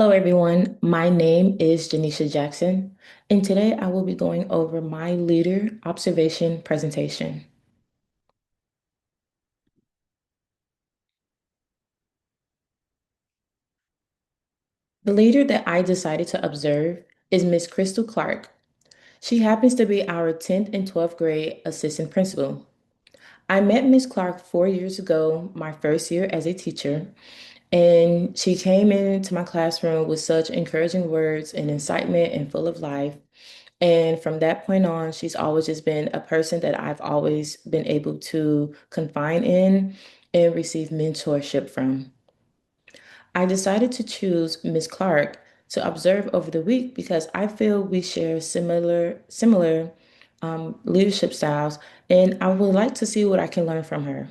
Hello, everyone. My name is Janisha Jackson, and today I will be going over my leader observation presentation. The leader that I decided to observe is Miss Crystal Clark. She happens to be our 10th and 12th grade assistant principal. I met Miss Clark 4 years ago, my first year as a teacher, and she came into my classroom with such encouraging words and excitement and full of life. And from that point on, she's always just been a person that I've always been able to confide in and receive mentorship from. I decided to choose Miss Clark to observe over the week because I feel we share similar leadership styles, and I would like to see what I can learn from her.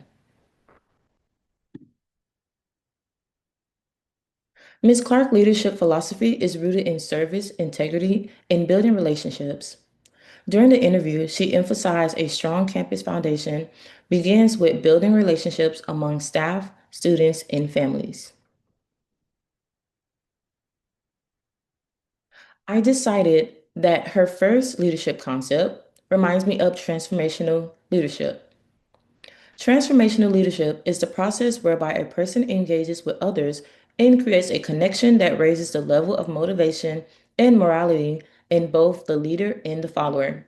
Ms. Clark leadership philosophy is rooted in service, integrity, and building relationships. During the interview, she emphasized a strong campus foundation begins with building relationships among staff, students, and families. I decided that her first leadership concept reminds me of transformational leadership. Transformational leadership is the process whereby a person engages with others and creates a connection that raises the level of motivation and morality in both the leader and the follower.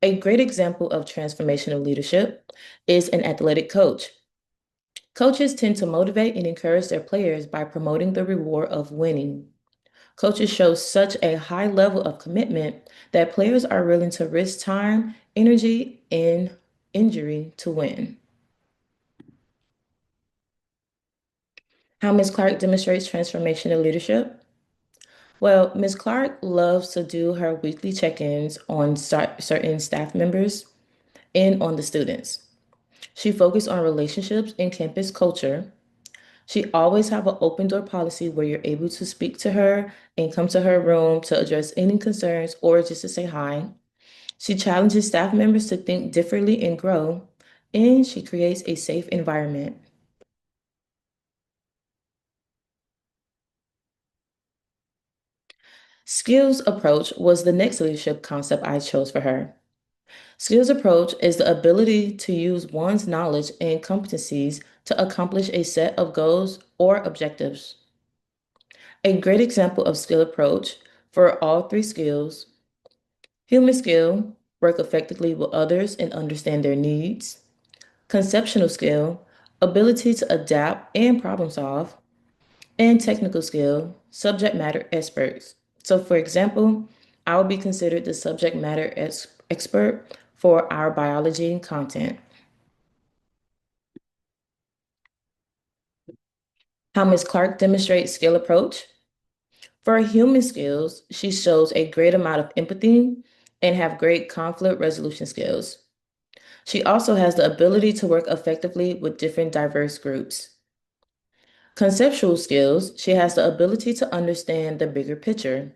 A great example of transformational leadership is an athletic coach. Coaches tend to motivate and encourage their players by promoting the reward of winning. Coaches show such a high level of commitment that players are willing to risk time, energy, and injury to win. How Ms. Clark demonstrates transformational leadership? Well, Ms. Clark loves to do her weekly check ins on certain staff members and on the students. She focused on relationships and campus culture. She always have an open door policy where you're able to speak to her and come to her room to address any concerns or just to say hi. She challenges staff members to think differently and grow, and she creates a safe environment. Skills approach was the next leadership concept I chose for her. Skills approach is the ability to use one's knowledge and competencies to accomplish a set of goals or objectives. A great example of skill approach for all three skills: human skill, work effectively with others and understand their needs; conceptual skill, ability to adapt and problem solve; and technical skill, subject matter experts. So, for example, I will be considered the subject matter expert for our biology content. How Ms. Clark demonstrates skill approach. For human skills, she shows a great amount of empathy and have great conflict resolution skills. She also has the ability to work effectively with different diverse groups. Conceptual skills, she has the ability to understand the bigger picture.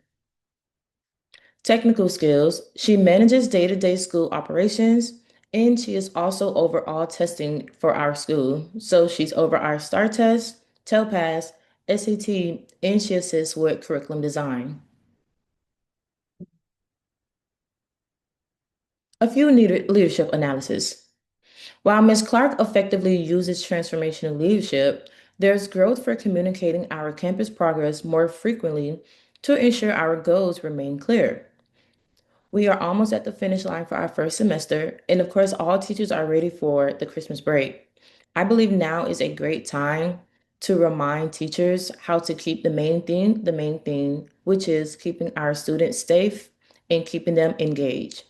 Technical skills, she manages day-to-day school operations, and she is also overall testing for our school. So she's over our STAR test, TELPAS, SAT, and she assists with curriculum design. A few leadership analysis. While Ms. Clark effectively uses transformational leadership, there's growth for communicating our campus progress more frequently to ensure our goals remain clear. We are almost at the finish line for our first semester, and of course, all teachers are ready for the Christmas break. I believe now is a great time to remind teachers how to keep the main thing, which is keeping our students safe and keeping them engaged.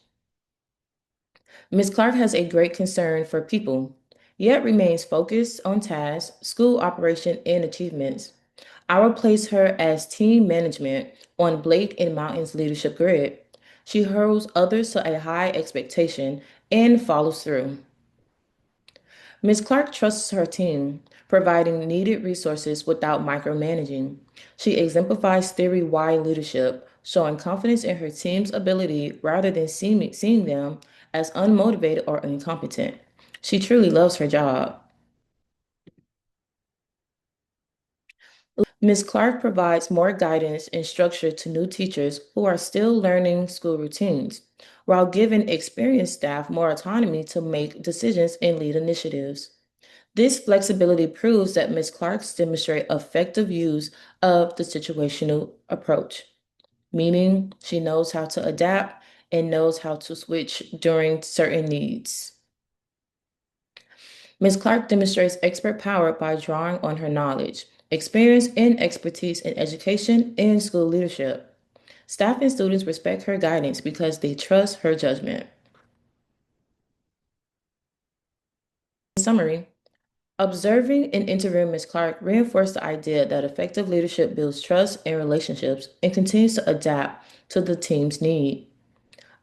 Ms. Clark has a great concern for people, yet remains focused on tasks, school operation, and achievements. I will place her as team management on Blake and Mountain's leadership grid. She holds others to a high expectation and follows through. Ms. Clark trusts her team, providing needed resources without micromanaging. She exemplifies theory Y leadership, showing confidence in her team's ability rather than seeing them as unmotivated or incompetent. She truly loves her job. Ms. Clark provides more guidance and structure to new teachers who are still learning school routines, while giving experienced staff more autonomy to make decisions and lead initiatives. This flexibility proves that Ms. Clark's demonstrate effective use of the situational approach, meaning she knows how to adapt and knows how to switch during certain needs. Ms. Clark demonstrates expert power by drawing on her knowledge, experience, and expertise in education and school leadership. Staff and students respect her guidance because they trust her judgment. In summary, observing and interviewing Ms. Clark reinforced the idea that effective leadership builds trust and relationships and continues to adapt to the team's need.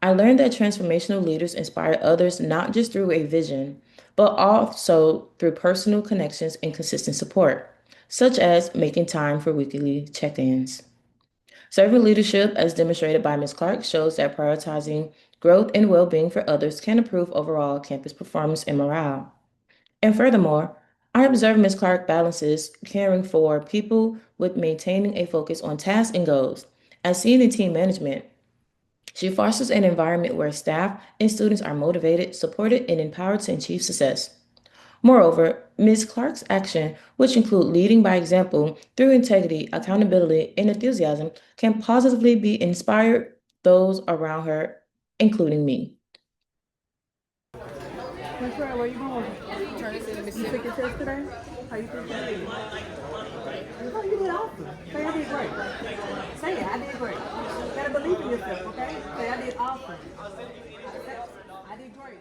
I learned that transformational leaders inspire others not just through a vision, but also through personal connections and consistent support, such as making time for weekly check ins. Servant leadership, as demonstrated by Ms. Clark, shows that prioritizing growth and well being for others can improve overall campus performance and morale. And furthermore, I observe Ms. Clark balances caring for people with maintaining a focus on tasks and goals. As seen in team management, she fosters an environment where staff and students are motivated, supported, and empowered to achieve success. Moreover, Ms. Clark's action, which include leading by example through integrity, accountability, and enthusiasm, can positively be inspired those around her, including me. That's right, where you going? You took your test today? How you think you did? Oh, you did awesome. Say I did great. Say it, I did great. You gotta believe in yourself, okay? Say I did awesome. I did great.